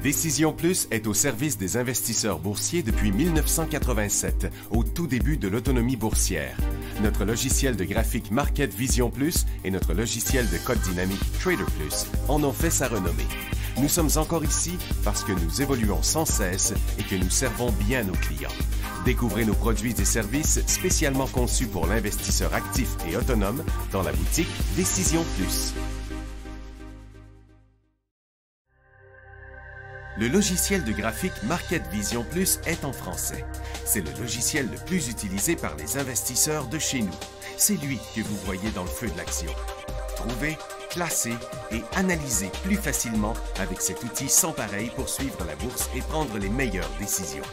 Décision Plus est au service des investisseurs boursiers depuis 1987, au tout début de l'autonomie boursière. Notre logiciel de graphique Market Vision Plus et notre logiciel de code dynamique Trader Plus en ont fait sa renommée. Nous sommes encore ici parce que nous évoluons sans cesse et que nous servons bien nos clients. Découvrez nos produits et services spécialement conçus pour l'investisseur actif et autonome dans la boutique Décision Plus. Le logiciel de graphique Market Vision Plus est en français. C'est le logiciel le plus utilisé par les investisseurs de chez nous. C'est lui que vous voyez dans le feu de l'action. Trouvez, classez et analysez plus facilement avec cet outil sans pareil pour suivre la bourse et prendre les meilleures décisions.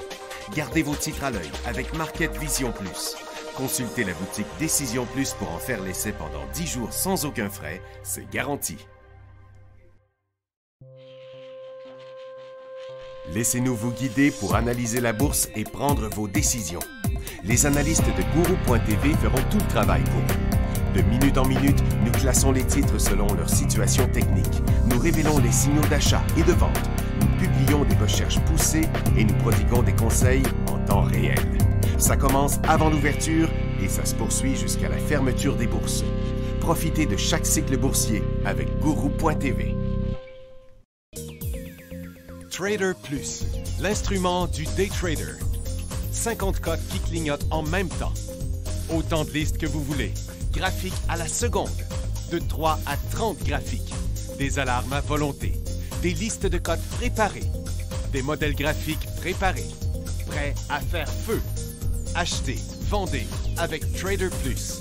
Gardez vos titres à l'œil avec Market Vision Plus. Consultez la boutique Décision Plus pour en faire l'essai pendant 10 jours sans aucun frais, c'est garanti. Laissez-nous vous guider pour analyser la bourse et prendre vos décisions. Les analystes de Guru.tv feront tout le travail pour vous. De minute en minute, nous classons les titres selon leur situation technique. Nous révélons les signaux d'achat et de vente. Nous publions des recherches poussées et nous prodiguons des conseils en temps réel. Ça commence avant l'ouverture et ça se poursuit jusqu'à la fermeture des bourses. Profitez de chaque cycle boursier avec Guru.tv. Trader Plus, l'instrument du day trader. 50 cotes qui clignotent en même temps. Autant de listes que vous voulez. Graphiques à la seconde. De 3 à 30 graphiques. Des alarmes à volonté. Des listes de cotes préparées. Des modèles graphiques préparés. Prêts à faire feu. Achetez, vendez avec Trader Plus.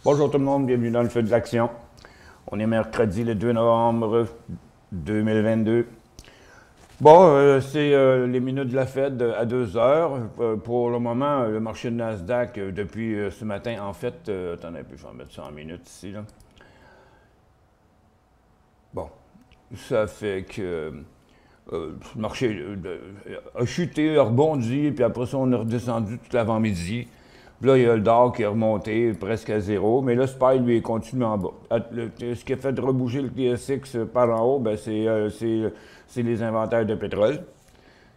Bonjour tout le monde, bienvenue dans le feu de l'action. On est mercredi le 2 novembre 2022. Bon, c'est les minutes de la Fed à 2 heures. Pour le moment, le marché de Nasdaq, depuis ce matin, en fait, attendez un peu, je vais mettre ça en minutes ici. Là. Bon, ça fait que le marché a chuté, a rebondi, puis après ça, on est redescendu tout l'avant-midi. Puis là, il y a le Dow qui est remonté presque à zéro, mais le SPY, lui, est continué en bas. Ce qui a fait rebouger le TSX par en haut, ben, c'est les inventaires de pétrole,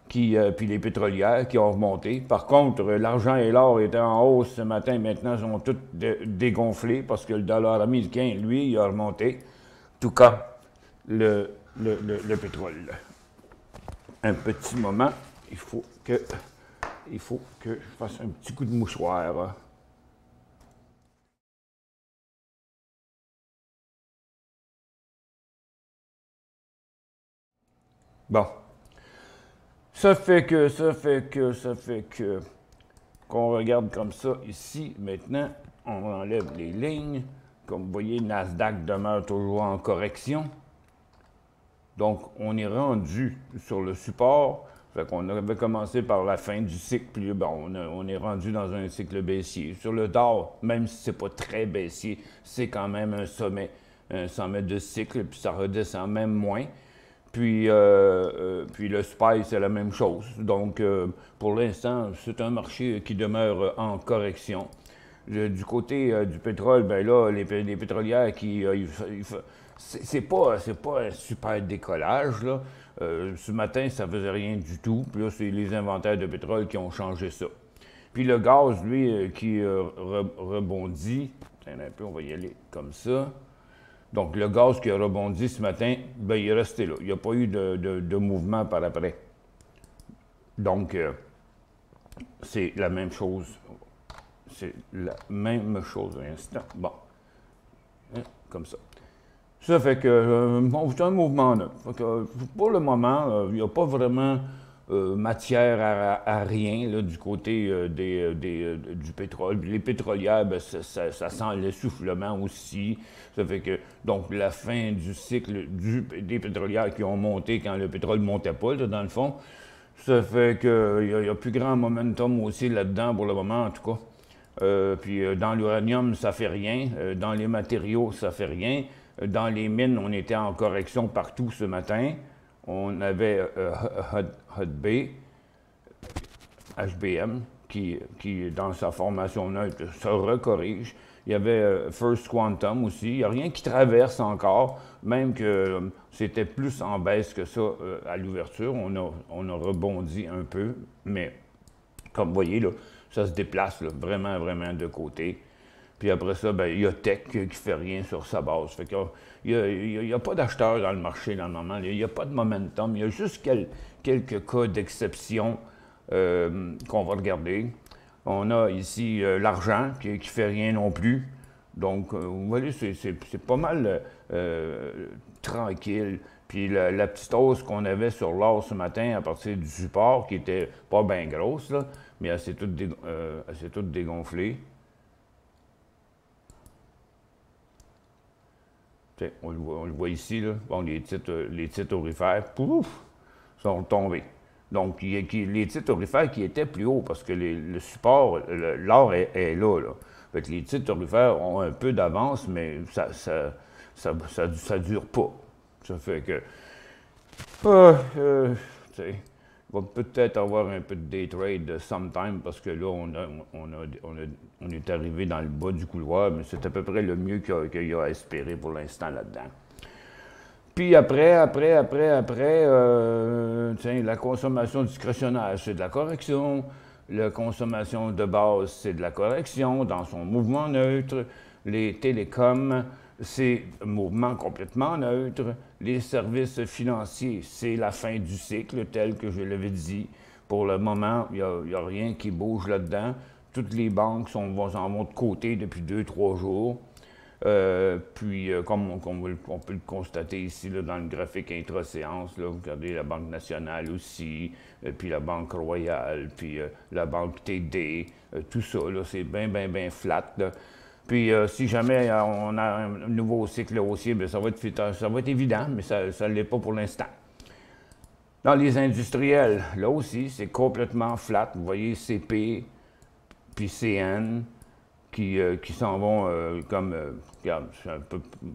puis les pétrolières qui ont remonté. Par contre, l'argent et l'or étaient en hausse ce matin, maintenant, ils sont tous dégonflés parce que le dollar américain, lui, il a remonté. En tout cas, le pétrole. Un petit moment, il faut que je fasse un petit coup de mouchoir. Bon. Ça fait que, qu'on regarde comme ça ici, maintenant, on enlève les lignes. Comme vous voyez, Nasdaq demeure toujours en correction. Donc, on est rendu sur le support. Fait qu'on avait commencé par la fin du cycle, puis bon, on est rendu dans un cycle baissier. Sur le Dow, même si c'est pas très baissier, c'est quand même un sommet de cycle, puis ça redescend même moins. Puis le SPY, c'est la même chose. Donc, pour l'instant, c'est un marché qui demeure en correction. Du côté du pétrole, ben là, les pétrolières qui... c'est pas un super décollage, là. Ce matin, ça faisait rien du tout. Puis là, c'est les inventaires de pétrole qui ont changé ça. Puis le gaz, lui, qui rebondit. Attends un peu, on va y aller comme ça. Donc, le gaz qui a rebondi ce matin, ben, il est resté là. Il n'y a pas eu de mouvement par après. Donc, c'est la même chose. C'est la même chose à l'instant. Bon. Hein, comme ça. Ça fait que c'est un mouvement neuf. Pour le moment, il n'y a pas vraiment matière à rien là, du côté du pétrole. Les pétrolières, ben, ça sent l'essoufflement aussi. Ça fait que, donc, la fin du cycle des pétrolières qui ont monté quand le pétrole ne montait pas, là, dans le fond, ça fait qu'il n'y a plus grand momentum aussi là-dedans pour le moment, en tout cas. Puis dans l'uranium, ça fait rien. Dans les matériaux, ça fait rien. Dans les mines, on était en correction partout ce matin. On avait HUD-B, HBM, qui, dans sa formation neutre, se recorrige. Il y avait First Quantum aussi. Il n'y a rien qui traverse encore, même que c'était plus en baisse que ça à l'ouverture. On a rebondi un peu, mais comme vous voyez, là, ça se déplace là, vraiment, vraiment de côté. Puis après ça, ben, il y a Tech qui ne fait rien sur sa base. Fait il n'y a pas d'acheteurs dans le marché dans le moment. Il n'y a pas de momentum. Il y a juste quelques cas d'exception qu'on va regarder. On a ici l'argent qui ne fait rien non plus. Donc, vous voyez, c'est pas mal tranquille. Puis la petite hausse qu'on avait sur l'or ce matin à partir du support, qui était pas bien grosse, là, mais elle s'est toute dégonflée. On le voit ici, là. Bon, les titres aurifères, pouf, sont tombés. Donc, les titres aurifères qui étaient plus hauts, parce que le support, l'or est là, là. Fait que les titres aurifères ont un peu d'avance, mais ça dure pas. Ça fait que, tu sais, il va peut-être avoir un peu de day trade sometime, parce que là, on est arrivé dans le bas du couloir, mais c'est à peu près le mieux qu'il y a à espérer pour l'instant là-dedans. Puis après, tiens, la consommation discrétionnaire, c'est de la correction. La consommation de base, c'est de la correction dans son mouvement neutre. Les télécoms, c'est un mouvement complètement neutre. Les services financiers, c'est la fin du cycle, tel que je l'avais dit. Pour le moment, il n'y a rien qui bouge là-dedans. Toutes les banques s'en vont de côté depuis 2-3 jours. Comme on peut le constater ici là, dans le graphique intra-séance, là, vous regardez la Banque nationale aussi, puis la Banque royale, puis la Banque TD, tout ça, là, c'est bien flat. Là. Puis si jamais on a un nouveau cycle haussier, bien, ça va être évident, mais ça ne l'est pas pour l'instant. Dans les industriels, là aussi, c'est complètement flat. Vous voyez CP, puis CN, qui s'en vont regarde, c'est un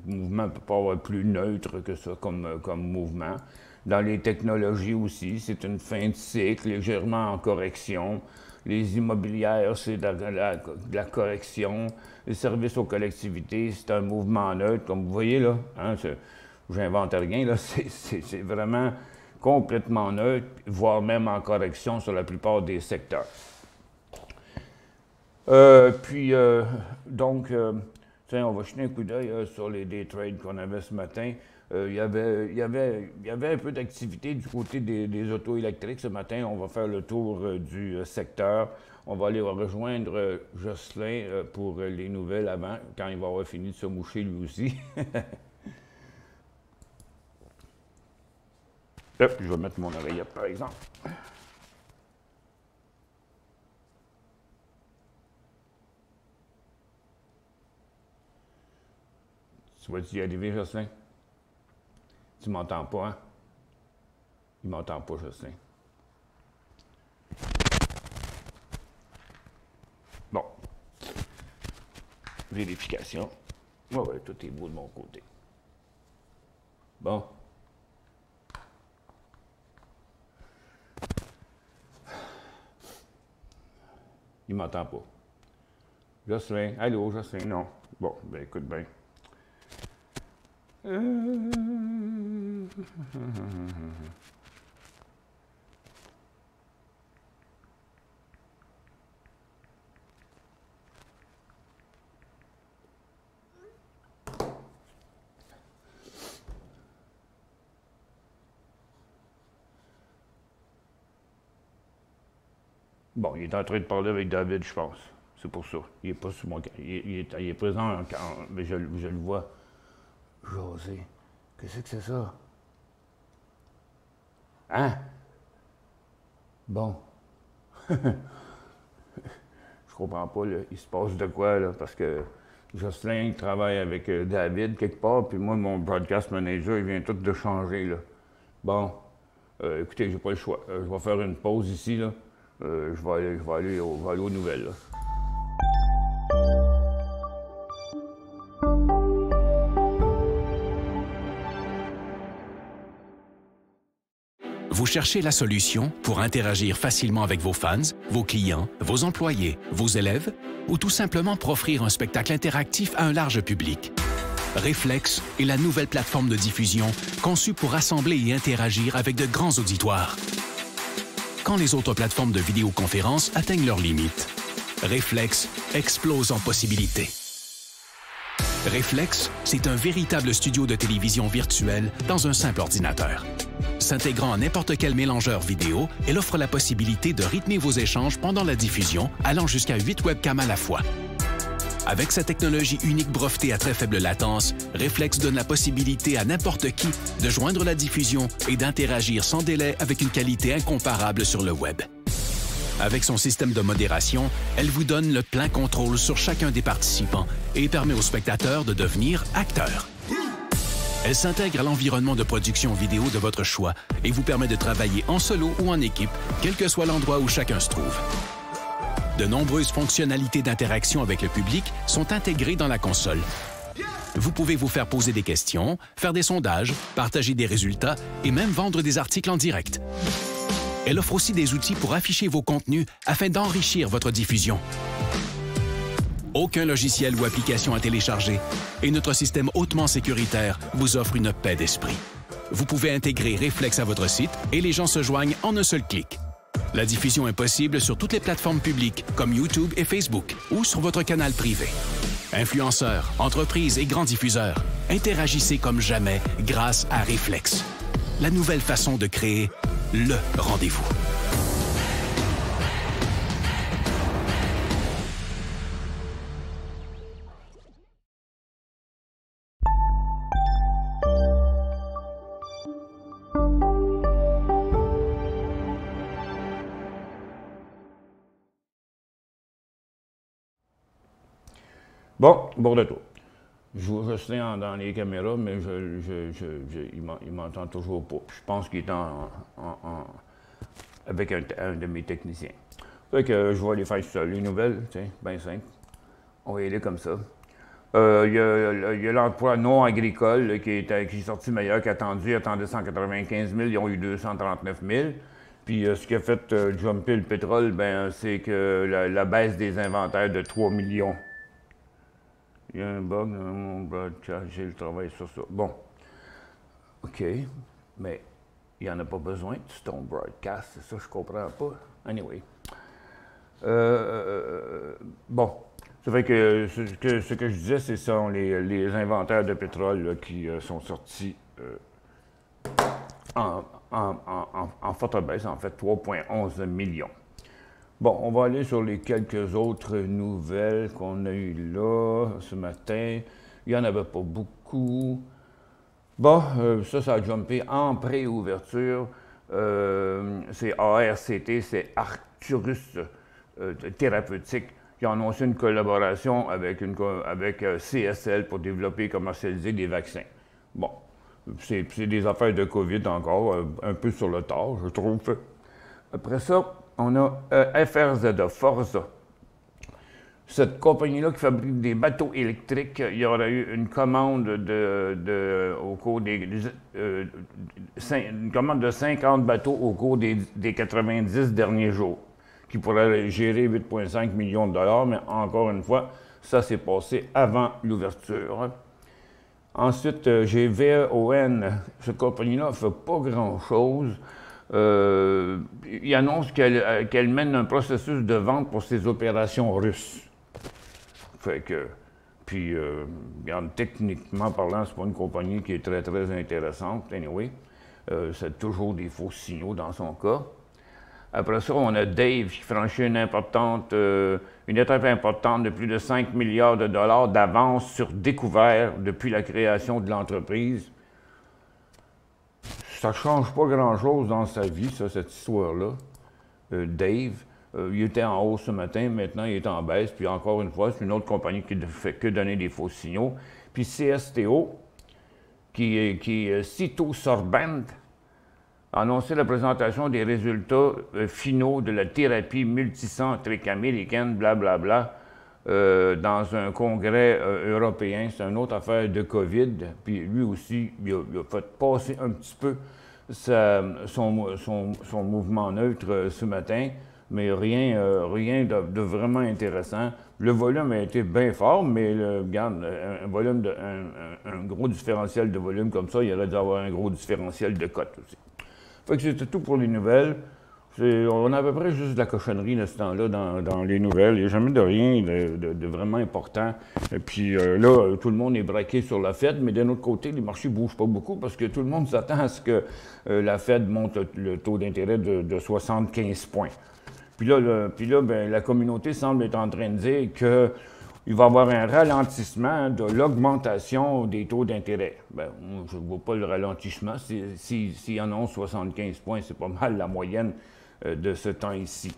mouvement ne peut pas avoir plus neutre que ça comme mouvement. Dans les technologies aussi, c'est une fin de cycle, légèrement en correction. Les immobilières, c'est de la correction. Les services aux collectivités, c'est un mouvement neutre, comme vous voyez là. Hein, j'invente rien, là. C'est vraiment complètement neutre, voire même en correction sur la plupart des secteurs. Tiens, on va jeter un coup d'œil sur les day trades qu'on avait ce matin. Il y avait un peu d'activité du côté des autos électriques ce matin. On va faire le tour du secteur. On va aller rejoindre Jocelyn pour les nouvelles avant, quand il va avoir fini de se moucher lui aussi. Hop, je vais mettre mon oreillette, par exemple. Tu vas-tu y arriver, Jocelyn? Tu m'entends pas, hein? Il m'entend pas, Jocelyn. Bon. Vérification. Ouais, tout est beau de mon côté. Bon. Il m'entend pas. Jocelyn, allô, Jocelyn, non. Bon, ben écoute bien. Bon, il est en train de parler avec David, je pense. C'est pour ça. Il n'est pas sur mon... Il est présent, mais je le vois. José, qu'est-ce que c'est ça? Hein? Bon. Je comprends pas, là. Il se passe de quoi, là, parce que Jocelyn travaille avec David quelque part, puis moi, mon broadcast manager, il vient tout de changer, là. Bon. Écoutez, j'ai pas le choix. Je vais faire une pause ici, là. Je vais aller aux nouvelles, là. Vous cherchez la solution pour interagir facilement avec vos fans, vos clients, vos employés, vos élèves ou tout simplement pour offrir un spectacle interactif à un large public. Reflex est la nouvelle plateforme de diffusion conçue pour rassembler et interagir avec de grands auditoires. Quand les autres plateformes de vidéoconférence atteignent leurs limites, Reflex explose en possibilités. Reflex, c'est un véritable studio de télévision virtuel dans un simple ordinateur. S'intégrant à n'importe quel mélangeur vidéo, elle offre la possibilité de rythmer vos échanges pendant la diffusion, allant jusqu'à 8 webcams à la fois. Avec sa technologie unique brevetée à très faible latence, Reflex donne la possibilité à n'importe qui de joindre la diffusion et d'interagir sans délai avec une qualité incomparable sur le web. Avec son système de modération, elle vous donne le plein contrôle sur chacun des participants et permet aux spectateurs de devenir acteurs. Elle s'intègre à l'environnement de production vidéo de votre choix et vous permet de travailler en solo ou en équipe, quel que soit l'endroit où chacun se trouve. De nombreuses fonctionnalités d'interaction avec le public sont intégrées dans la console. Vous pouvez vous faire poser des questions, faire des sondages, partager des résultats et même vendre des articles en direct. Elle offre aussi des outils pour afficher vos contenus afin d'enrichir votre diffusion. Aucun logiciel ou application à télécharger et notre système hautement sécuritaire vous offre une paix d'esprit. Vous pouvez intégrer Reflex à votre site et les gens se joignent en un seul clic. La diffusion est possible sur toutes les plateformes publiques comme YouTube et Facebook ou sur votre canal privé. Influenceurs, entreprises et grands diffuseurs, interagissez comme jamais grâce à Reflex. La nouvelle façon de créer le rendez-vous. Bon, bon retour. Je vais rester dans les caméras, mais il m'entend toujours pas. Je pense qu'il est avec un de mes techniciens. Fait que je vais aller faire tout ça. Les nouvelles, tiens, bien simple. On va y aller comme ça. Il y a l'emploi non agricole là, qui est sorti meilleur qu'attendu. Ils attendaient 195 000, ils ont eu 239 000. Puis ce qui a fait jumper le pétrole, ben, c'est que la baisse des inventaires de 3 millions. Il y a un bug dans mon broadcast, j'ai le travail sur ça. Bon, OK, mais il n'y en a pas besoin de ton broadcast, c'est ça, je comprends pas. Anyway. Bon, ça fait que ce que je disais, c'est ça, les inventaires de pétrole là, qui sont sortis en forte baisse, en fait, 3,11 millions. Bon, on va aller sur les quelques autres nouvelles qu'on a eues là ce matin. Il n'y en avait pas beaucoup. Bon, ça a jumpé en préouverture. C'est ARCT, c'est Arcturus Thérapeutique, qui a annoncé une collaboration avec CSL pour développer et commercialiser des vaccins. Bon, c'est des affaires de COVID encore, un peu sur le tard, je trouve. Après ça, on a FRZ, Forza. Cette compagnie-là qui fabrique des bateaux électriques, il y aura eu une commande au cours une commande de 50 bateaux au cours des 90 derniers jours, qui pourrait gérer 8,5 millions de dollars, mais encore une fois, ça s'est passé avant l'ouverture. Ensuite, j'ai VEON. Cette compagnie-là ne fait pas grand-chose. Il annonce qu'elle mène un processus de vente pour ses opérations russes. Fait que, puis, techniquement parlant, c'est pas une compagnie qui est très, très intéressante. Anyway, c'est toujours des faux signaux dans son cas. Après ça, on a Dave qui franchit une étape importante de plus de 5 milliards de dollars d'avance sur découvert depuis la création de l'entreprise. Ça ne change pas grand-chose dans sa vie, ça, cette histoire-là. Dave, il était en hausse ce matin, maintenant il est en baisse, puis encore une fois, c'est une autre compagnie qui ne fait que donner des faux signaux. Puis CSTO, qui est Cytosorbent, a annoncé la présentation des résultats finaux de la thérapie multicentrique américaine, blablabla, dans un congrès européen. C'est une autre affaire de COVID. Puis lui aussi, il a fait passer un petit peu son mouvement neutre ce matin, mais rien de vraiment intéressant. Le volume a été bien fort, mais regarde, un gros différentiel de volume comme ça, il aurait dû avoir un gros différentiel de cote aussi. Fait que c'était tout pour les nouvelles. On a à peu près juste de la cochonnerie de ce temps-là dans les nouvelles. Il n'y a jamais de rien de vraiment important. Et puis là, tout le monde est braqué sur la Fed, mais d'un autre côté, les marchés ne bougent pas beaucoup parce que tout le monde s'attend à ce que la Fed monte le taux d'intérêt de 75 points. Puis là, ben, la communauté semble être en train de dire qu'il va y avoir un ralentissement de l'augmentation des taux d'intérêt. Ben, je ne vois pas le ralentissement. S'il annonce 75 points, c'est pas mal la moyenne de ce temps ici.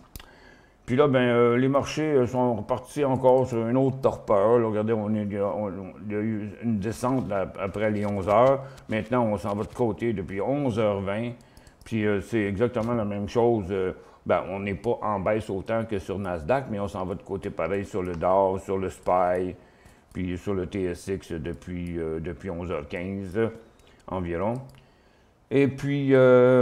Puis là, ben, les marchés sont repartis encore sur une autre torpeur. Là, regardez, il y a eu une descente après les 11 heures. Maintenant, on s'en va de côté depuis 11h20. Puis c'est exactement la même chose. Ben, on n'est pas en baisse autant que sur Nasdaq, mais on s'en va de côté pareil sur le Dow, sur le SPY, puis sur le TSX depuis 11h15 environ. Et puis,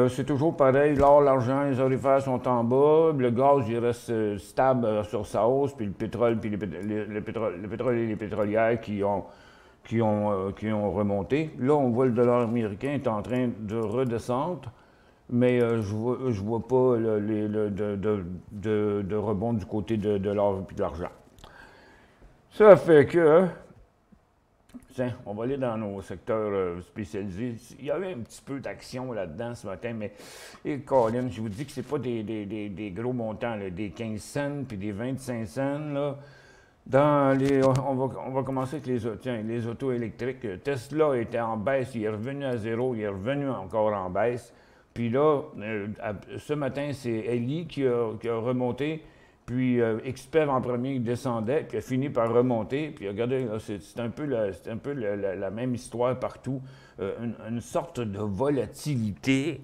c'est toujours pareil, l'or, l'argent, les orifères sont en bas, le gaz, il reste stable sur sa hausse, puis le pétrole, puis le pétrole et les pétrolières qui ont remonté. Là, on voit le dollar américain est en train de redescendre, mais je vois pas de rebond du côté de l'or et de l'argent. Ça fait que... Tiens, on va aller dans nos secteurs spécialisés. Il y avait un petit peu d'action là-dedans ce matin, mais Colin, je vous dis que c'est pas des gros montants, là, des 15 cents puis des 25 cents. Là. On va commencer avec les autos électriques. Tesla était en baisse, il est revenu à zéro, il est revenu encore en baisse. Puis là, ce matin, c'est Eli qui a remonté. Puis XPEV en premier, il descendait, puis il a fini par remonter. Puis regardez, c'est un peu la même histoire partout. Une sorte de volatilité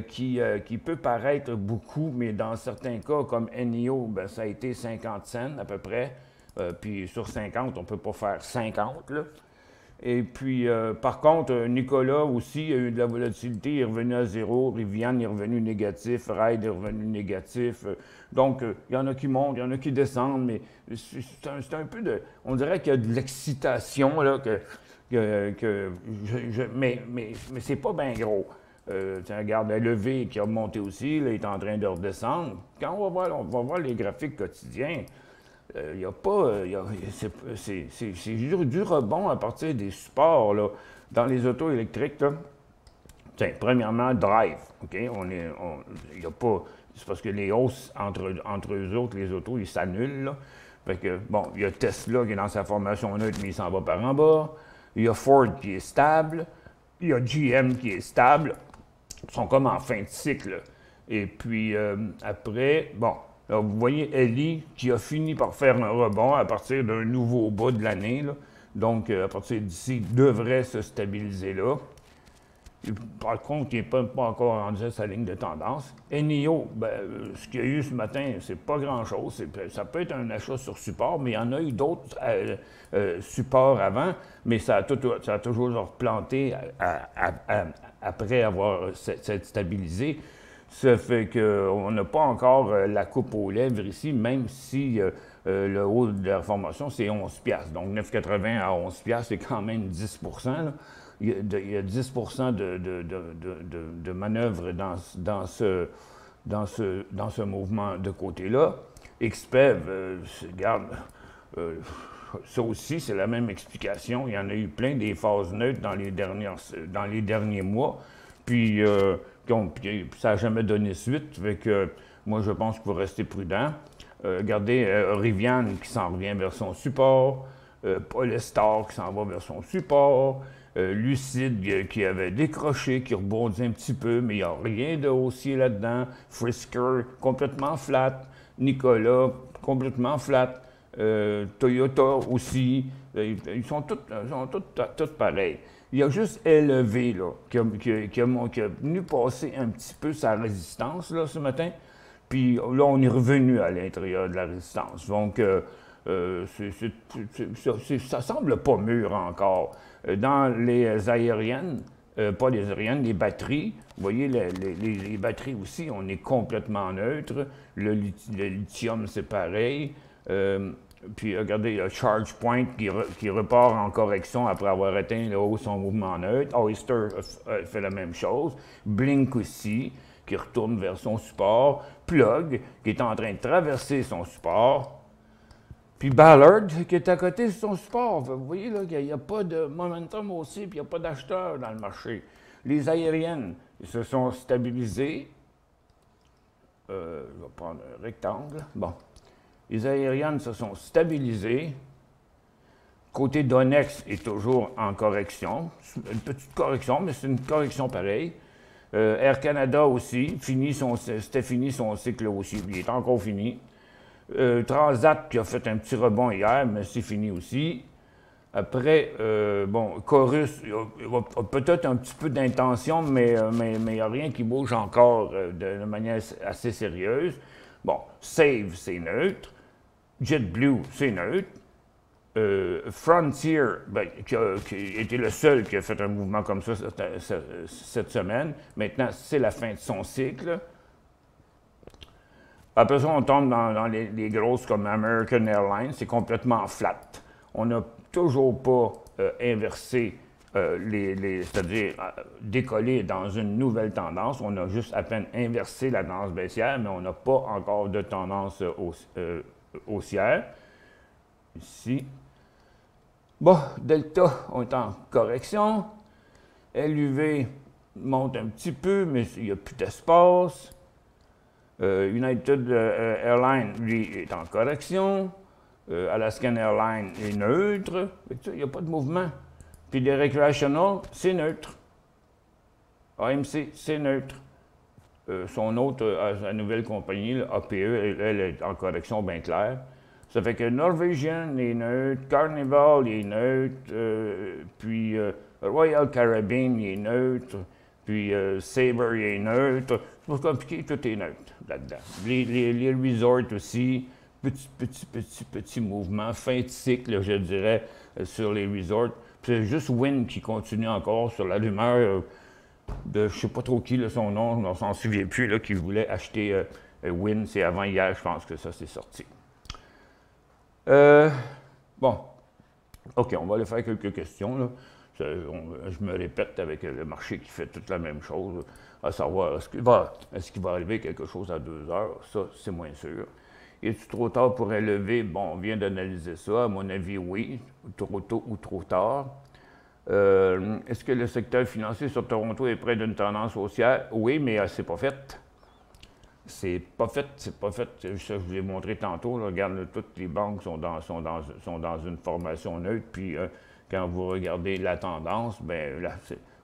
qui peut paraître beaucoup, mais dans certains cas, comme NIO, ben, ça a été 50 cents à peu près. Puis sur 50, on ne peut pas faire 50, là. Et puis, par contre, Nicolas aussi, il y a eu de la volatilité, il est revenu à zéro. Rivian est revenu négatif. Ride est revenu négatif. Donc, il y en a qui montent, il y en a qui descendent, mais c'est un peu de... On dirait qu'il y a de l'excitation, là, mais c'est pas bien gros. Regarde, la levée qui a monté aussi, là, il est en train de redescendre. Quand on va voir les graphiques quotidiens, il n'y a pas... c'est du rebond à partir des supports, là. Dans les autos électriques, là. Tiens, premièrement, drive, OK? Il n'y a pas... C'est parce que les hausses entre eux autres, les autos, ils s'annulent, là. Fait que, bon, il y a Tesla qui est dans sa formation neutre, mais il s'en va par en bas. Il y a Ford qui est stable. Il y a GM qui est stable. Ils sont comme en fin de cycle. Et puis, après, bon... Alors, vous voyez Eli qui a fini par faire un rebond à partir d'un nouveau bas de l'année. Là. Donc, à partir d'ici, il devrait se stabiliser là. Et, par contre, il n'est pas encore rendu à sa ligne de tendance. NIO, ben, ce qu'il y a eu ce matin, c'est pas grand-chose. Ça peut être un achat sur support, mais il y en a eu d'autres supports avant, mais ça a toujours replanté après avoir s'être stabilisé. Ça fait qu'on n'a pas encore la coupe aux lèvres ici, même si le haut de la formation, c'est 11 $. Donc, 9,80 à 11 $, c'est quand même 10 %. Là. Il y a 10 % de manœuvre dans ce mouvement de côté-là. XPEV, regarde, ça aussi, c'est la même explication. Il y en a eu plein des phases neutres dans les derniers mois. Puis... ça n'a jamais donné suite, fait que moi, je pense qu'il faut rester prudent. Regardez, Rivian qui s'en revient vers son support, Polestar qui s'en va vers son support, Lucid qui avait décroché, qui rebondit un petit peu, mais il n'y a rien de haussier là-dedans. Frisker, complètement flat. Nicolas, complètement flat. Toyota aussi. Ils sont tous pareils. Il y a juste élevé, là, qui a venu passer un petit peu sa résistance, là, ce matin. Puis là, on est revenu à l'intérieur de la résistance. Donc, ça semble pas mûr encore. Dans les aériennes, pas les aériennes, les batteries. Vous voyez, les batteries aussi, on est complètement neutre. Le lithium, c'est pareil. Puis regardez, il y a ChargePoint qui repart en correction après avoir atteint le haut son mouvement neutre. Oyster fait la même chose. Blink aussi, qui retourne vers son support. Plug, qui est en train de traverser son support. Puis Ballard, qui est à côté de son support. Vous voyez, là, qu'il n'y a pas de momentum aussi, puis il n'y a pas d'acheteurs dans le marché. Les aériennes, ils se sont stabilisées. Je vais prendre un rectangle. Bon. Les aériennes se sont stabilisées. Côté d'Onex est toujours en correction. Une petite correction, mais c'est une correction pareille. Air Canada aussi, c'était fini son cycle aussi, il est encore fini. Transat qui a fait un petit rebond hier, mais c'est fini aussi. Après, bon, Chorus, il a peut-être un petit peu d'intention, mais il n'y a rien qui bouge encore de manière assez sérieuse. Bon, Save, c'est neutre. JetBlue, c'est neutre. Frontier, ben, qui était le seul qui a fait un mouvement comme ça cette semaine. Maintenant, c'est la fin de son cycle. Après ça, on tombe dans les grosses comme American Airlines. C'est complètement flat. On n'a toujours pas inversé, c'est-à-dire décollé dans une nouvelle tendance. On a juste à peine inversé la tendance baissière, mais on n'a pas encore de tendance haussière. Ici. Bon, Delta, on est en correction. LUV monte un petit peu, mais il n'y a plus d'espace. United Airlines, lui, est en correction. Alaskan Airlines est neutre. Il n'y a pas de mouvement. Puis les Recreational, c'est neutre. AMC, c'est neutre. Son autre, la nouvelle compagnie, APE, elle est en correction bien claire. Ça fait que Norwegian est neutre, Carnival est neutre, puis Royal Caribbean est neutre, puis Sabre est neutre. C'est pas compliqué, tout est neutre là-dedans. Les resorts aussi, petit mouvement, fin de cycle, je dirais, sur les resorts. Puis c'est juste Wynn qui continue encore sur la rumeur de, je sais pas trop qui, là, son nom, on s'en souvient plus, là, qui voulait acheter Wynn. C'est avant hier, je pense que ça c'est sorti. Bon, OK, on va aller faire quelques questions. Là. Je me répète avec le marché qui fait toute la même chose, à savoir, est-ce qu'il va arriver quelque chose à 2 heures? Ça, c'est moins sûr. Est-ce trop tard pour élever? Bon, on vient d'analyser ça. À mon avis, oui, trop tôt ou trop tard. Est-ce que le secteur financier sur Toronto est près d'une tendance haussière? Oui, mais c'est pas fait. C'est pas fait. Ça, je vous l'ai montré tantôt. Là, regarde, toutes les banques sont dans une formation neutre. Puis, quand vous regardez la tendance, bien, là,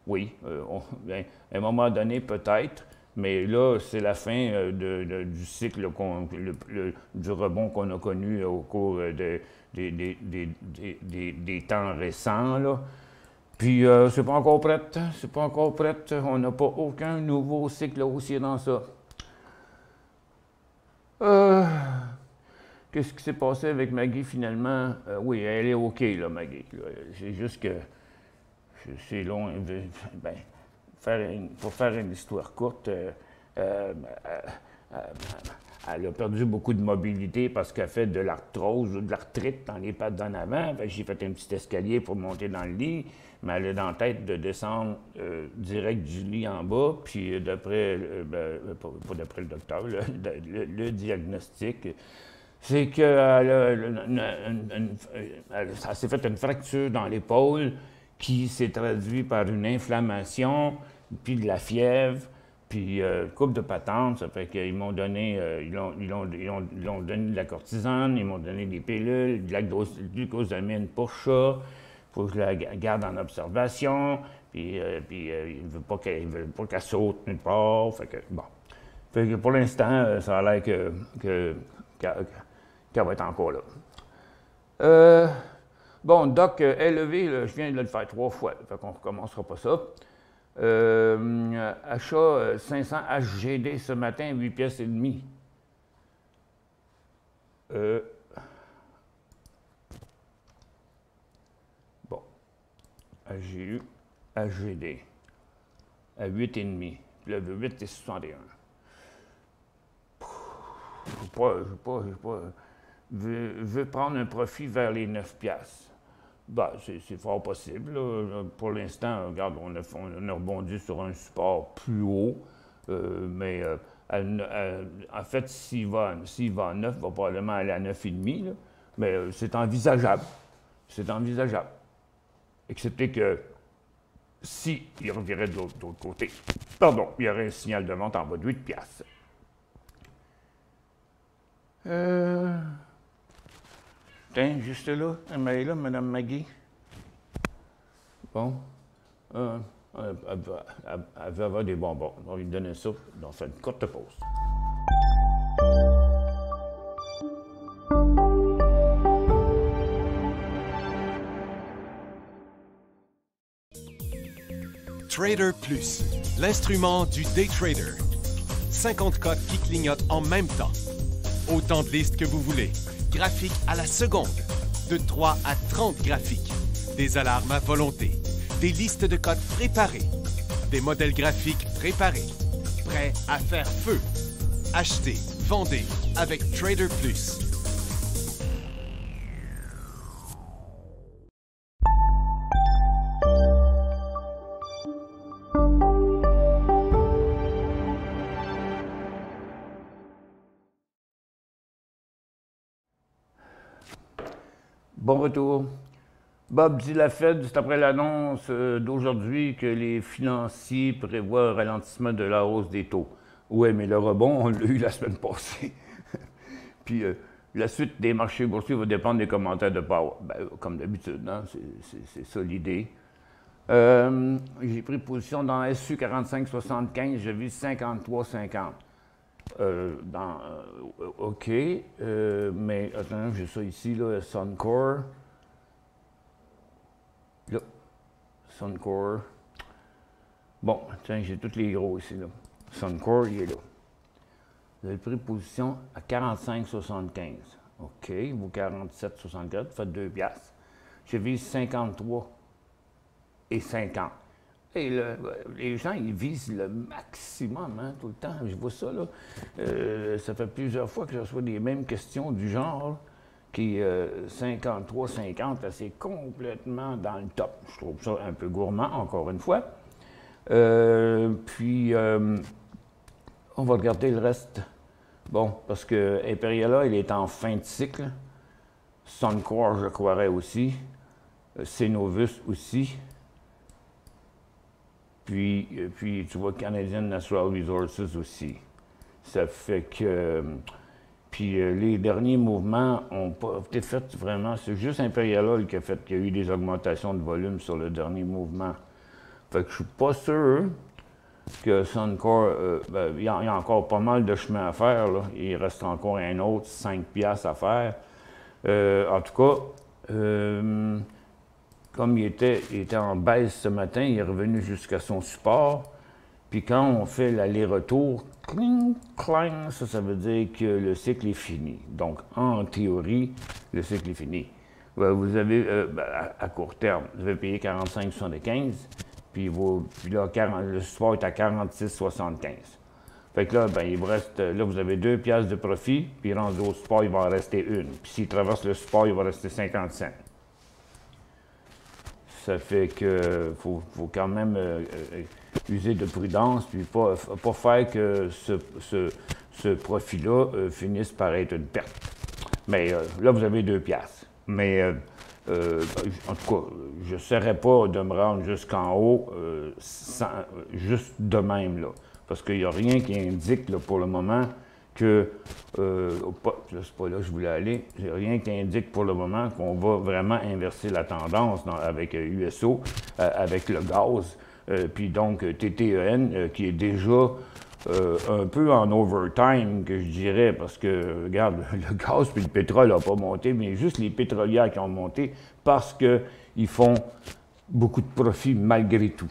oui, à un moment donné, peut-être. Mais là, c'est la fin du cycle, du rebond qu'on a connu au cours des temps récents, là. Puis, c'est pas encore prêt. C'est pas encore prêt. On n'a pas aucun nouveau cycle haussier dans ça. Qu'est-ce qui s'est passé avec Maggie finalement? Oui, elle est OK, là, Maggie. C'est juste que c'est long. Ben, pour faire une histoire courte, elle a perdu beaucoup de mobilité parce qu'elle fait de l'arthrose ou de l'arthrite dans les pattes d'en avant. J'ai fait un petit escalier pour monter dans le lit, mais elle a dans la tête de descendre direct du lit en bas. Puis d'après, pas d'après le docteur, le diagnostic, c'est qu'elle s'est fait une fracture dans l'épaule qui s'est traduite par une inflammation, puis de la fièvre, puis coupe de patente. Ça fait qu'ils m'ont donné, ils ont donné de la cortisone, ils m'ont donné des pilules, de la glucosamine pour chat. Il faut que je la garde en observation, puis il ne veut pas qu'elle saute nulle part. Fait que, bon. Fait que pour l'instant, ça a l'air qu'elle va être encore là. Bon, Doc élevé, là, je viens de le faire 3 fois, fait qu'on ne recommencera pas ça. Achat 500 HGD ce matin, 8 pièces et demie. Bon, AGU, HGD. à 8,5. Puis là, le 8 est 61. Je veux prendre un profit vers les 9 piastres. Ben, c'est fort possible. Là. Pour l'instant, regarde, on a rebondi sur un support plus haut, mais en fait, s'il va à 9, il va probablement aller à 9,5, là, mais c'est envisageable. C'est envisageable. Excepté que si il revirait de l'autre côté, pardon, il y aurait un signal de vente en bas de 8 piastres. Tiens, juste là, elle est là, Mme Maggie. Bon. Elle veut avoir des bonbons. On va lui donner ça. On fait une courte pause. Trader Plus, l'instrument du day trader. 50 cotes qui clignotent en même temps. Autant de listes que vous voulez. Graphiques à la seconde. De 3 à 30 graphiques. Des alarmes à volonté. Des listes de cotes préparées. Des modèles graphiques préparés. Prêts à faire feu. Achetez, vendez avec Trader Plus. Bon retour. Bob dit la Fed, c'est après l'annonce d'aujourd'hui que les financiers prévoient un ralentissement de la hausse des taux. Oui, mais le rebond, on l'a eu la semaine passée. Puis la suite des marchés boursiers va dépendre des commentaires de Powell. Ben, comme d'habitude, hein? C'est ça l'idée. J'ai pris position dans SU 45,75, je vise 53,50. OK, mais attends, j'ai ça ici, là, Suncor. Là, Suncor. Bon, tiens, j'ai tous les gros ici, là. Suncor, il est là. Vous avez pris position à 45,75. OK, vous 47,64, vous faites 2 piastres. Je vise 53 et 50. Et les gens, ils visent le maximum, hein, tout le temps. Je vois ça, là. Ça fait plusieurs fois que je reçois des mêmes questions du genre, qui 53, 50, c'est complètement dans le top. Je trouve ça un peu gourmand, encore une fois. Puis, on va regarder le reste. Bon, parce que Imperiala, il est en fin de cycle. Suncor, je croirais aussi. Cenovus aussi. Puis, tu vois, Canadian Natural Resources aussi. Ça fait que... Puis, les derniers mouvements ont pas été faits vraiment... C'est juste Imperial qui a fait qu'il y a eu des augmentations de volume sur le dernier mouvement. Fait que je suis pas sûr que Suncor... il y a encore pas mal de chemin à faire, là. Il reste encore un autre 5 piastres à faire. En tout cas... comme il était en baisse ce matin, il est revenu jusqu'à son support. Puis quand on fait l'aller-retour, cling, clang, ça veut dire que le cycle est fini. Donc, en théorie, le cycle est fini. Vous avez, à court terme, vous avez payé 45,75, puis là, le support est à 46,75. Fait que là, il vous reste, là, vous avez 2 piastres de profit, puis rendu au support, il va en rester une. Puis s'il traverse le support, il va rester 50 cents. Ça fait que faut quand même user de prudence, puis pas faire que ce profit-là finisse par être une perte. Mais là, vous avez 2 piastres. Mais en tout cas, je n'essaierai pas de me rendre jusqu'en haut juste de même, là. Parce qu'il n'y a rien qui indique là, pour le moment que, c'est pas là que je voulais aller, il n'y a rien qui indique pour le moment qu'on va vraiment inverser la tendance avec USO, avec le gaz, puis donc TTEN, qui est déjà un peu en overtime, que je dirais, parce que, regarde, le gaz puis le pétrole n'ont pas monté, mais juste les pétrolières qui ont monté parce qu'ils font beaucoup de profit malgré tout.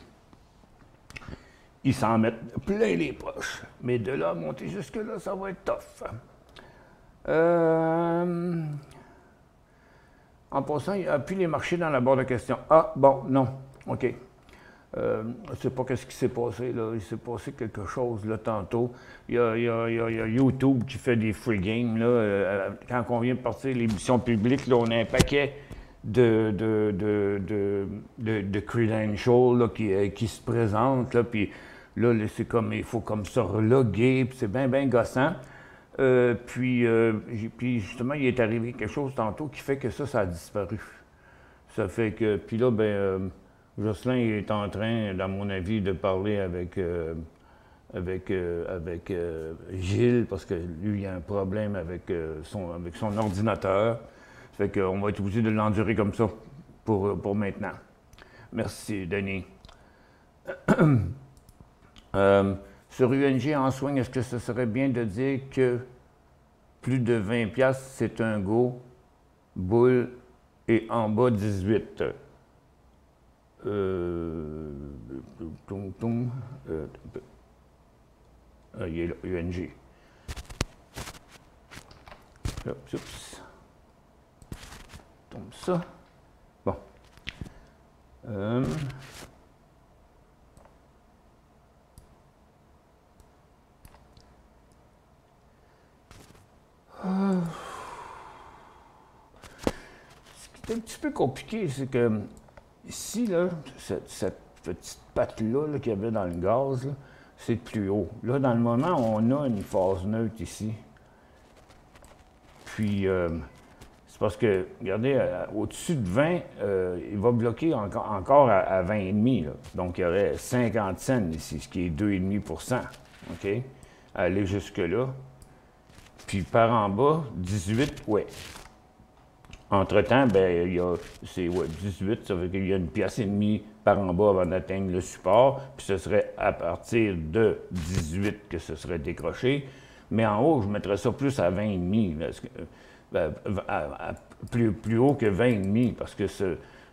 Ils s'en mettent plein les poches. Mais de là à monter jusque-là, ça va être tough. En passant, il n'y a plus les marchés dans la barre de questions. Ah, bon, non. OK. Je ne sais pas qu'est-ce qui s'est passé, là. Il s'est passé quelque chose, là, tantôt. Il y a YouTube qui fait des free games, là. Quand on vient de partir l'émission publique, là, on a un paquet de credentials, là, qui se présentent, là, puis là, c'est comme, il faut comme se reloguer, puis c'est bien gossant. Puis justement, il est arrivé quelque chose tantôt qui fait que ça a disparu. Ça fait que, puis là, Jocelyn est en train, à mon avis, de parler avec Gilles, parce que lui, il a un problème avec son ordinateur. Ça fait qu'on va être obligé de l'endurer comme ça pour maintenant. Merci, Denis. Sur UNG en swing, est-ce que ce serait bien de dire que plus de 20$, c'est un go, boule, et en bas 18? Il est là, UNG. Oups. Tombe ça. Bon. Ce qui est un petit peu compliqué, c'est que ici, là, cette petite patte-là qu'il y avait dans le gaz, c'est plus haut. Là, dans le moment, on a une phase neutre ici. Puis, c'est parce que, regardez, au-dessus de 20, il va bloquer encore à 20,5. Là. Donc, il y aurait 50 cents ici, ce qui est 2,5 OK? Aller jusque-là. Puis, par en bas, 18, ouais. Entre-temps, il y a, 18, ça veut dire qu'il y a une pièce et demie par en bas avant d'atteindre le support, puis ce serait à partir de 18 que ce serait décroché. Mais en haut, je mettrais ça plus à 20,5, plus haut que 20,5, parce que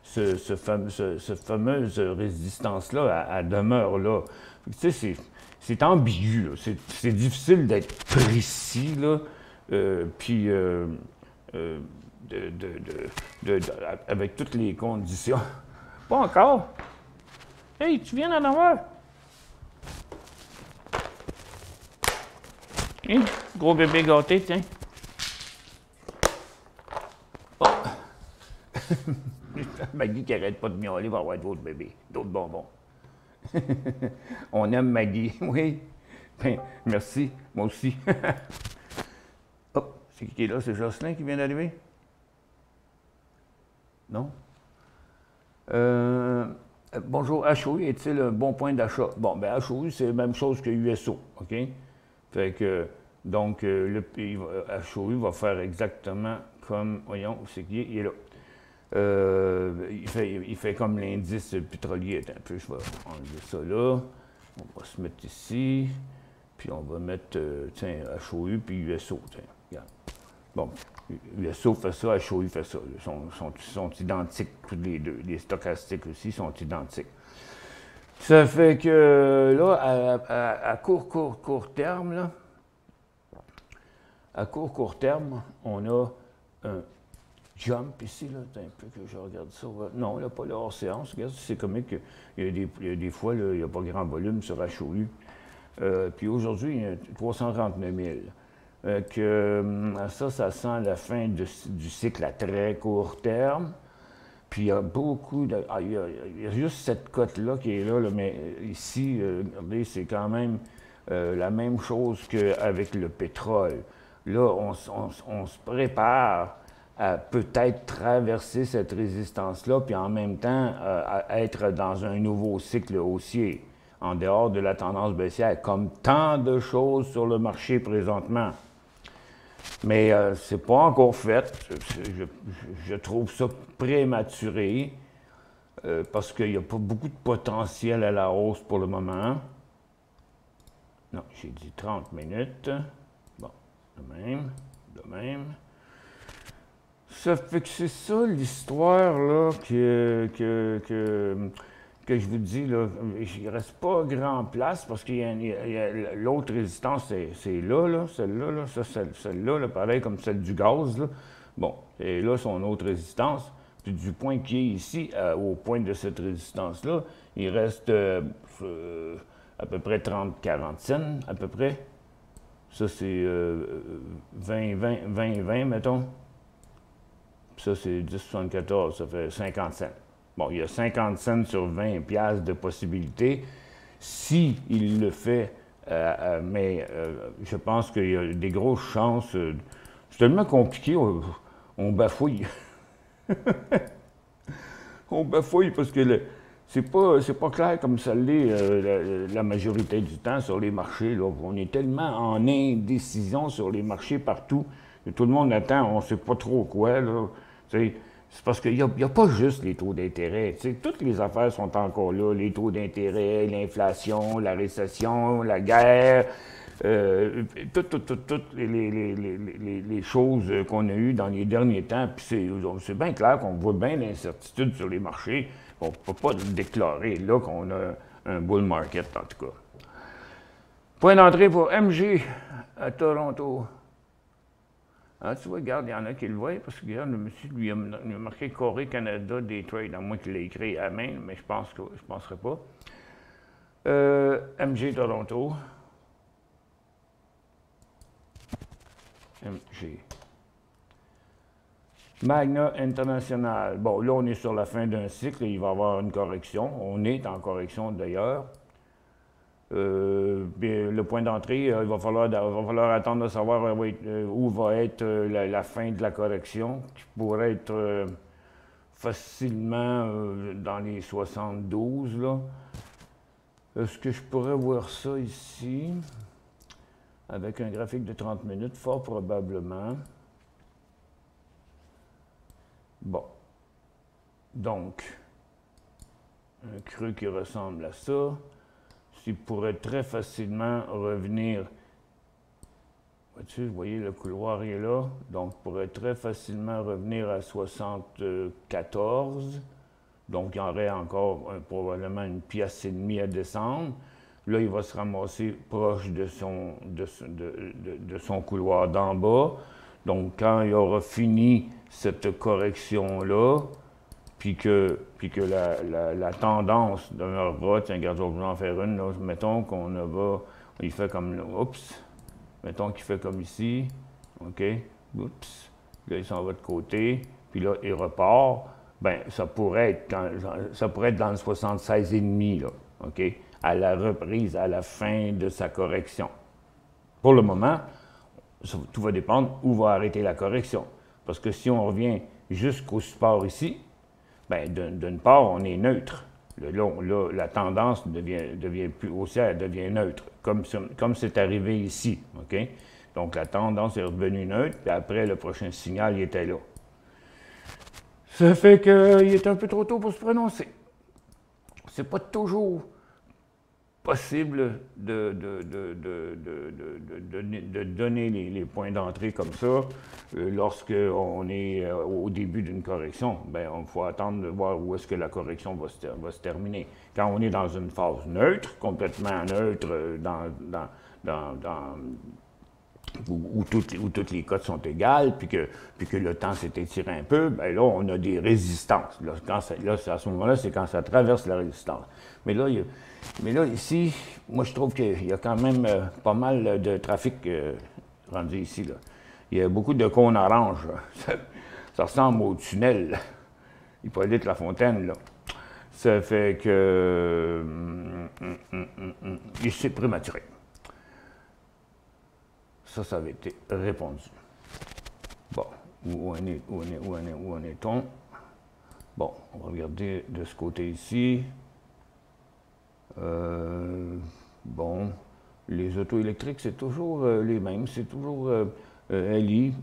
cette fameuse résistance-là, elle demeure là. Tu sais, c'est ambigu, c'est difficile d'être précis, là, puis avec toutes les conditions. Pas encore. Hey, tu viens d'en avoir? Hein? Gros bébé gâté, tiens. Oh. Maggie qui arrête pas de miauler va avoir d'autres bébés, d'autres bonbons. On aime Maggie, oui. Ben, merci, moi aussi. Oh, c'est qui est là? C'est Jocelyn qui vient d'arriver? Non? Bonjour, HOU est-il un bon point d'achat? Bon, bien, HOU, c'est la même chose que USO, OK? Fait que, donc, HOU va faire exactement comme, voyons, c'est qui est? Il est là. Il fait comme l'indice pétrolier. Attends un peu, je vais enlever ça là. On va se mettre ici. Puis on va mettre, tiens, HOU puis USO, tiens, regarde. Bon, USO fait ça, HOU fait ça. Ils sont identiques, tous les deux. Les stochastiques aussi sont identiques. Ça fait que, là, à court terme, là, à court terme, on a un jump ici, là, un peu que je regarde ça. Non, il n'y a pas le hors séance. Regarde, c'est comique. Il y a des fois, là, il n'y a pas grand volume sur HOU. Puis aujourd'hui, il y a 339 000. Ça sent la fin du cycle à très court terme. Puis il y a beaucoup de... il y a juste cette cote-là qui est là, mais ici, regardez, c'est quand même la même chose qu'avec le pétrole. Là, on se prépare à peut-être traverser cette résistance-là, puis en même temps à être dans un nouveau cycle haussier, en dehors de la tendance baissière, comme tant de choses sur le marché présentement. Mais c'est pas encore fait. Je trouve ça prématuré parce qu'il n'y a pas beaucoup de potentiel à la hausse pour le moment. Non, j'ai dit 30 minutes. Bon, de même. Ça fait que c'est ça l'histoire là que je vous dis, là, il ne reste pas grand place parce qu'il y a l'autre résistance, c'est là, celle-là, celle-là, pareil comme celle du gaz. Là. Bon, et là, son autre résistance. Puis du point qui est ici, au point de cette résistance-là, il reste à peu près 30-40 cents, à peu près. Ça, c'est 20, mettons. Puis ça, c'est 10,74, ça fait 50 cents. Bon, il y a 50 cents sur 20 piastres de possibilités. Si il le fait, mais je pense qu'il y a des grosses chances. C'est tellement compliqué, on bafouille. On bafouille parce que c'est pas clair comme ça l'est la majorité du temps sur les marchés. Là. On est tellement en indécision sur les marchés partout que tout le monde attend, on ne sait pas trop quoi. Là. C'est parce qu'il n'y a pas juste les taux d'intérêt. Toutes les affaires sont encore là. Les taux d'intérêt, l'inflation, la récession, la guerre, toutes les choses qu'on a eues dans les derniers temps. Puis c'est bien clair qu'on voit bien l'incertitude sur les marchés. On ne peut pas déclarer là qu'on a un bull market, en tout cas. Point d'entrée pour MG à Toronto. Ah, tu vois, regarde, il y en a qui le voient, parce que regarde, le monsieur lui a marqué Corée Canada des trades, à moins qu'il l'ait écrit à main, mais je ne penserais pas. MG Toronto. MG. Magna International. Bon, là, on est sur la fin d'un cycle, il va y avoir une correction. On est en correction d'ailleurs. Le point d'entrée, il va falloir attendre de savoir où va être la fin de la correction, qui pourrait être facilement dans les 72. Là. Est-ce que je pourrais voir ça ici, avec un graphique de 30 minutes? Fort probablement. Bon. Donc, un creux qui ressemble à ça. Il pourrait très facilement revenir. Vous voyez, le couloir est là. Donc, pourrait très facilement revenir à 74. Donc, il y aurait encore probablement une pièce et demie à descendre. Là, il va se ramasser proche de son couloir d'en bas. Donc, quand il aura fini cette correction-là, puis que la tendance demeurera, tiens, regarde, je vais vous en faire une, là, mettons il fait comme, oups, mettons qu'il fait comme ici, OK, oups, là, il s'en va de côté, puis là, il repart, bien, ça pourrait être dans le 76,5, là, OK, à la reprise, à la fin de sa correction. Pour le moment, tout va dépendre où va arrêter la correction, parce que si on revient jusqu'au support ici, bien, d'une part, on est neutre. Là, la tendance devient plus haussière, devient neutre, comme c'est arrivé ici. OK? Donc, la tendance est revenue neutre, puis après, le prochain signal, il était là. Ça fait qu'il est un peu trop tôt pour se prononcer. C'est pas toujours possible de donner les points d'entrée comme ça lorsqu'on est au début d'une correction. Bien, il faut attendre de voir où est-ce que la correction va se terminer. Quand on est dans une phase neutre, complètement neutre, où toutes les cotes sont égales, puis que le temps s'est étiré un peu, bien là, on a des résistances. Là, à ce moment-là, c'est quand ça traverse la résistance. Mais là, ici, moi, je trouve qu'il y a quand même pas mal de trafic rendu ici. Là. Il y a beaucoup de cônes oranges. Ça ressemble au tunnel. Hippolyte Lafontaine, là. Ça fait que... c'est prématuré. Ça avait été répondu. Bon, où en est-on? Bon, on va regarder de ce côté ici. Bon, les autos électriques, c'est toujours les mêmes. C'est toujours LI,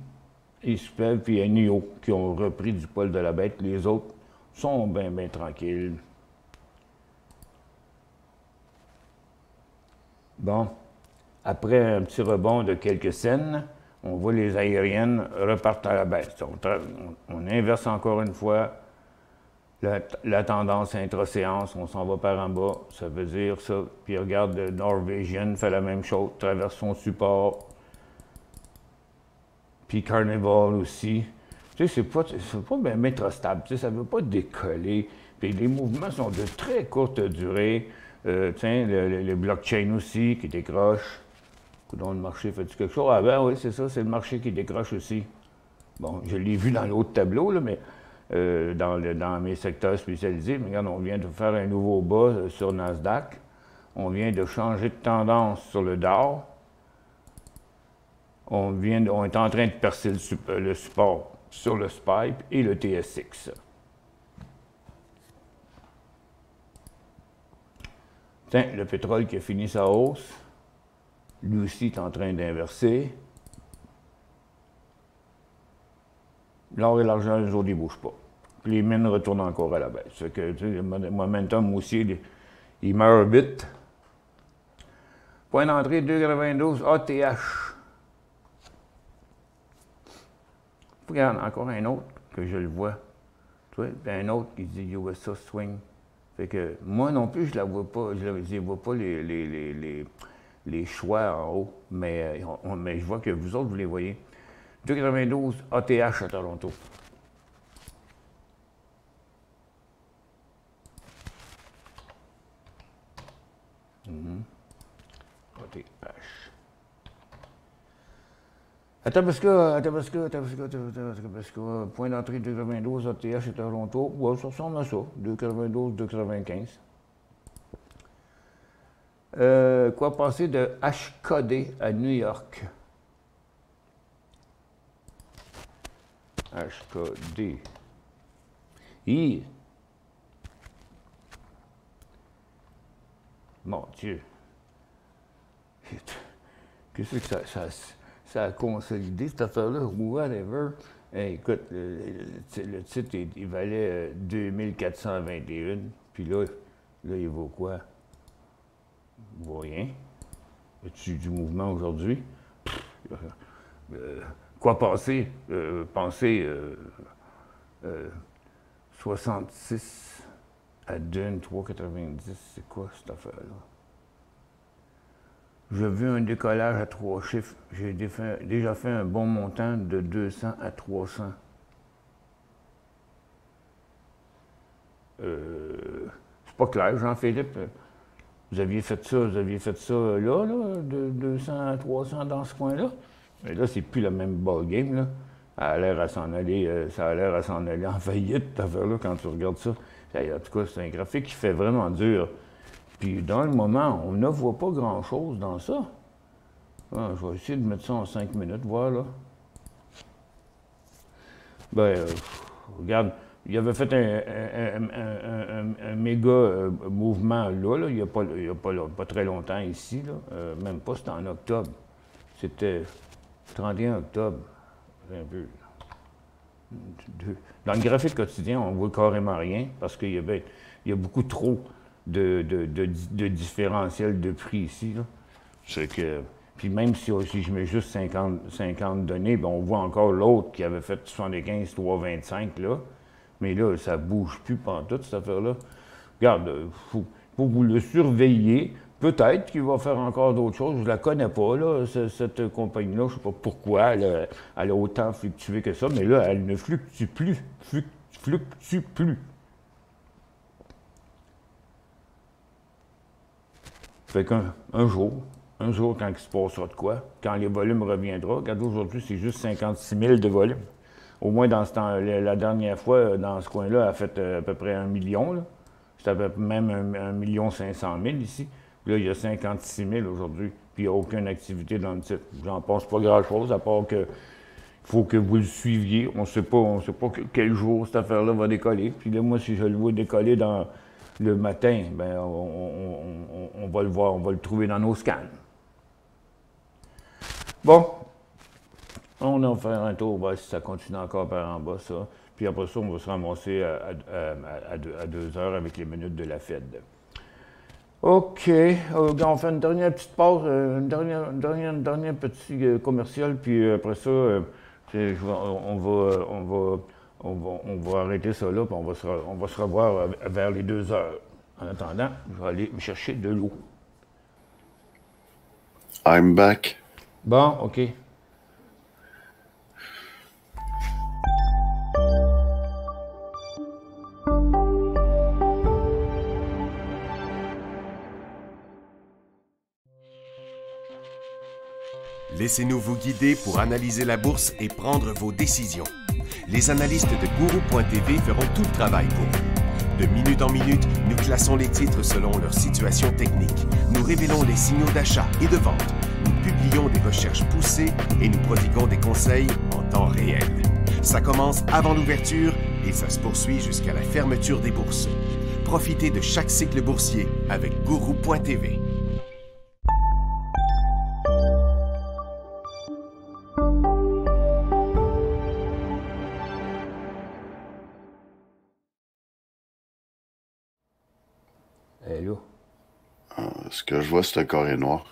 ISPEV puis NIO qui ont repris du poil de la bête. Les autres sont bien tranquilles. Bon, après un petit rebond de quelques scènes, on voit les aériennes repartent à la baisse. On inverse encore une fois la tendance intra-séance, on s'en va par en bas, ça veut dire ça. Puis regarde, Norwegian fait la même chose, traverse son support. Puis Carnival aussi. Tu sais, c'est pas bien trop stable. Tu sais, ça ne veut pas décoller. Puis les mouvements sont de très courte durée. Tiens, le blockchain aussi qui décroche. Coudonc, le marché fait-tu quelque chose? Ah ben oui, c'est ça, c'est le marché qui décroche aussi. Bon, je l'ai vu dans l'autre tableau, là, mais dans mes secteurs spécialisés. Mais regarde, on vient de faire un nouveau bas sur Nasdaq. On vient de changer de tendance sur le Dow. On est en train de percer le support sur le SPY et le TSX. Tiens, le pétrole qui a fini sa hausse, lui aussi est en train d'inverser. L'or et l'argent, les autres, ils ne bougent pas. Puis les mines retournent encore à la baisse. Fait que, tu sais, le momentum aussi, il meurt vite. Point d'entrée 2,92 ATH. Regarde, encore un autre que je le vois. Tu vois, un autre qui dit USA Swing. Fait que moi non plus, je ne la vois pas. Je ne vois pas les choix en haut. Mais je vois que vous autres, vous les voyez. 2,92 ATH à Toronto. ATH. Attends parce que point d'entrée 2,92 ATH à Toronto. Ouais, ça ressemble à ça. 2,92, 2,95. Quoi passer de HKD à New York? HKD. Mon Dieu. Qu'est-ce que ça a consolidé, cette affaire-là? Whatever. Hey, écoute, le titre, il valait 2421. Puis là, il vaut quoi? Il vaut rien. Y a-tu du mouvement aujourd'hui? Quoi passer? Penser 66 à Dune 3,90, c'est quoi cette affaire-là? J'ai vu un décollage à 3 chiffres. J'ai déjà fait un bon montant de 200 à 300. C'est pas clair, Jean-Philippe. Vous aviez fait ça là, de 200 à 300 dans ce coin-là. Mais là, c'est plus le même ballgame, là. Ça a l'air à s'en aller en faillite, cette affaire-là, quand tu regardes ça. En tout cas, c'est un graphique qui fait vraiment dur. Puis, dans le moment, on ne voit pas grand-chose dans ça. Ah, je vais essayer de mettre ça en 5 minutes, voir, là. Ben, regarde, il avait fait un méga mouvement là, il n'y a pas très longtemps ici, là. Même pas, c'était en octobre. C'était 31 octobre. Un peu. Dans le graphique quotidien, on ne voit carrément rien parce qu'il y a beaucoup trop de différentiel de prix ici. C'est que, puis même si je mets juste 50 données, ben on voit encore l'autre qui avait fait 75, 3,25 là. Mais là, ça ne bouge plus pantoute, cette affaire-là. Regarde, faut vous le surveiller. Peut-être qu'il va faire encore d'autres choses. Je ne la connais pas, là, cette compagnie-là. Je ne sais pas pourquoi elle a autant fluctué que ça, mais là, elle ne fluctue plus. Fluctue plus. Fait qu'un jour, quand il se passera de quoi, quand les volumes reviendront, regardez, aujourd'hui, c'est juste 56 000 de volume. Au moins, dans ce temps, la dernière fois, dans ce coin-là, elle a fait à peu près 1 million. C'était même 1 500 000 ici. Là, il y a 56 000 aujourd'hui, puis il n'y a aucune activité dans le titre. J'en pense pas grand-chose, à part que faut que vous le suiviez. On ne sait pas quel jour cette affaire-là va décoller. Puis là, moi, si je le vois décoller dans le matin, ben on va le voir, on va le trouver dans nos scans. Bon, on va faire un tour, voir si ça continue encore par en bas, ça. Puis après ça, on va se ramasser à 2 heures avec les minutes de la Fed. OK. On fait une dernière petite pause, une dernière petit commercial, puis après ça, on va arrêter ça là, puis on va se revoir vers les 2 heures. En attendant, je vais aller me chercher de l'eau. I'm back. Bon, OK. Laissez-nous vous guider pour analyser la bourse et prendre vos décisions. Les analystes de Gourou.tv feront tout le travail pour vous. De minute en minute, nous classons les titres selon leur situation technique. Nous révélons les signaux d'achat et de vente. Nous publions des recherches poussées et nous prodiguons des conseils en temps réel. Ça commence avant l'ouverture et ça se poursuit jusqu'à la fermeture des bourses. Profitez de chaque cycle boursier avec Gourou.tv. Là. Ce que je vois, c'est un carré noir.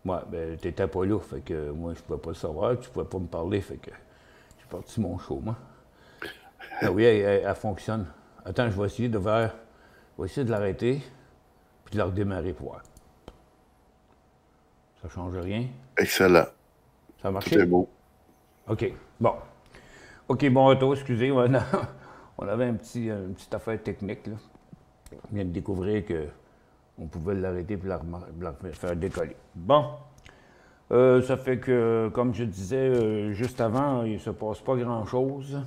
Ouais, ben, t'étais pas là, fait que moi, je pouvais pas le savoir, tu pouvais pas me parler, fait que j'ai parti mon show, moi. Ah oui, elle fonctionne. Attends, je vais essayer de l'arrêter, puis de la redémarrer pour voir. Ça change rien. Excellent. Ça a marché? Tout est beau. OK, bon. OK, bon retour, excusez, on avait une petite affaire technique, là. On vient de découvrir qu'on pouvait l'arrêter et la faire décoller. Bon. Ça fait que, comme je disais juste avant, il ne se passe pas grand-chose.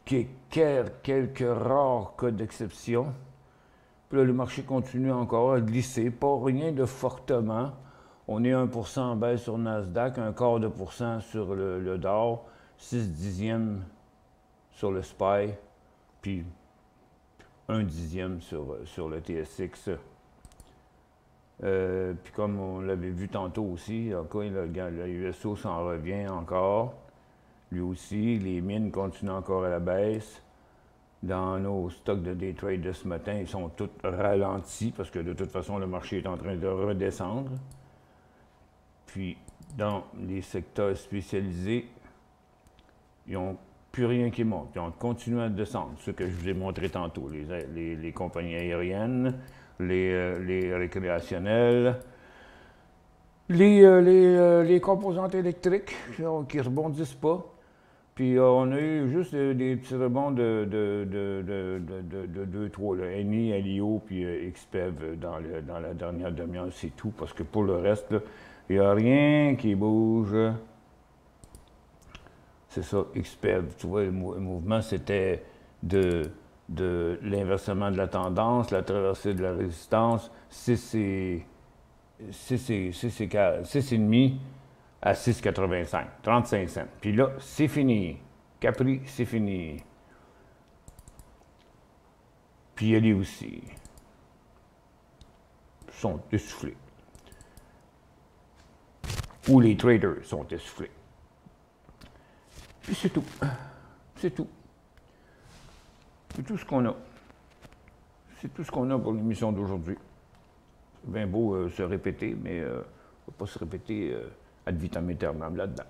Quelques rares cas d'exception. Puis là, le marché continue encore à glisser. Pas rien de fortement. On est 1% en baisse sur Nasdaq, 0,25% sur le Dow, 6 dixièmes sur le SPY, puis 1 dixième sur le TSX. Puis comme on l'avait vu tantôt aussi, encore, le USO s'en revient encore. Lui aussi, les mines continuent encore à la baisse. Dans nos stocks de day trade de ce matin, ils sont tous ralentis parce que de toute façon, le marché est en train de redescendre. Puis, dans les secteurs spécialisés, ils n'ont plus rien qui monte. Ils ont continué à descendre. Ce que je vous ai montré tantôt. Les compagnies aériennes, les récréationnels, les composantes électriques qui ne rebondissent pas. Puis on a eu juste des petits rebonds de 2-3, ENI, LIO, puis XPEV dans la dernière demi-heure, c'est tout. Parce que pour le reste, il n'y a rien qui bouge. C'est ça, XPEV. Tu vois, le mouvement, c'était de l'inversement de la tendance, la traversée de la résistance, 6,5 à 6,85, 35 cents. Puis là, c'est fini. Capri, c'est fini. Puis elle aussi. Sont essoufflés. Ou les traders sont essoufflés. Puis c'est tout. C'est tout. C'est tout ce qu'on a. C'est tout ce qu'on a pour l'émission d'aujourd'hui. C'est bien beau se répéter, mais on ne va pas se répéter ad vitam aeternam là-dedans.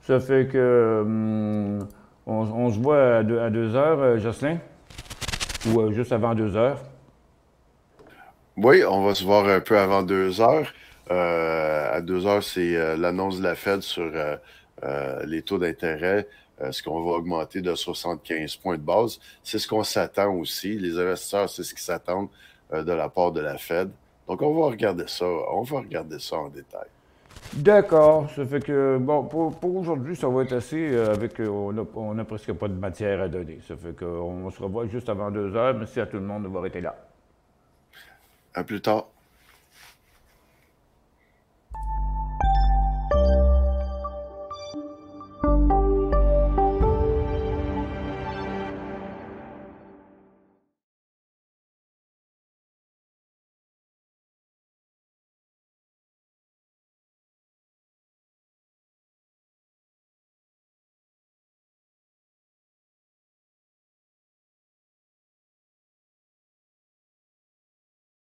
Ça fait que on se voit à 2 heures, Jocelyn? Ou juste avant 2 heures? Oui, on va se voir un peu avant 2 heures. À 2 heures, c'est l'annonce de la Fed sur les taux d'intérêt, ce qu'on va augmenter de 75 points de base. C'est ce qu'on s'attend aussi. Les investisseurs, c'est ce qu'ils s'attendent de la part de la Fed. Donc, on va regarder ça. On va regarder ça en détail. D'accord. Ça fait que, bon, pour aujourd'hui, ça va être assez avec... on n'a presque pas de matière à donner. Ça fait qu'on se revoit juste avant 2 heures. Merci à tout le monde d'avoir été là. À plus tard.